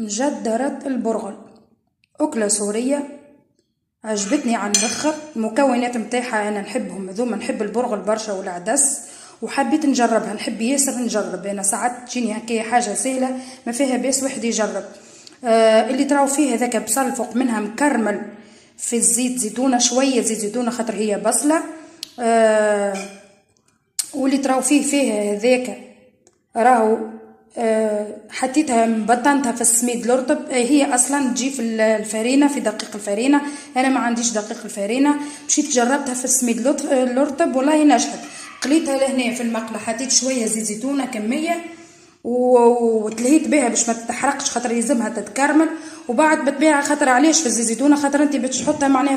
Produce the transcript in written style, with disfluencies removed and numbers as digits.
مجدرة البرغل، أكلة سورية عجبتني على الآخر. المكونات متاعها أنا نحبهم هذوما، نحب البرغل برشا والعدس، وحبيت نجربها، نحب ياسر نجرب. أنا ساعات تجيني هكايا حاجة سهلة ما فيها باس واحد يجرب. اللي تراو فيه هذاك بصل فوق منها مكرمل في الزيت زيتونة، شوية زيت زيتونة خاطر هي بصلة. واللي تراو فيه هذاك راهو حطيتها بطنتها في السميد الرطب. هي اصلا تجي في الفرينه، في دقيق الفرينه. انا ما عنديش دقيق الفرينه، مشيت جربتها في السميد الرطب والله نجحت. قليتها لهنا في المقله، حطيت شويه زيت زيتونه كميه وتلهيت بها باش ما تتحرقش خاطر يلزمها تتكرمل. وبعد بتبيعها خاطر علاش في الزيت زيتونه، خاطر انت باش تحطها معناها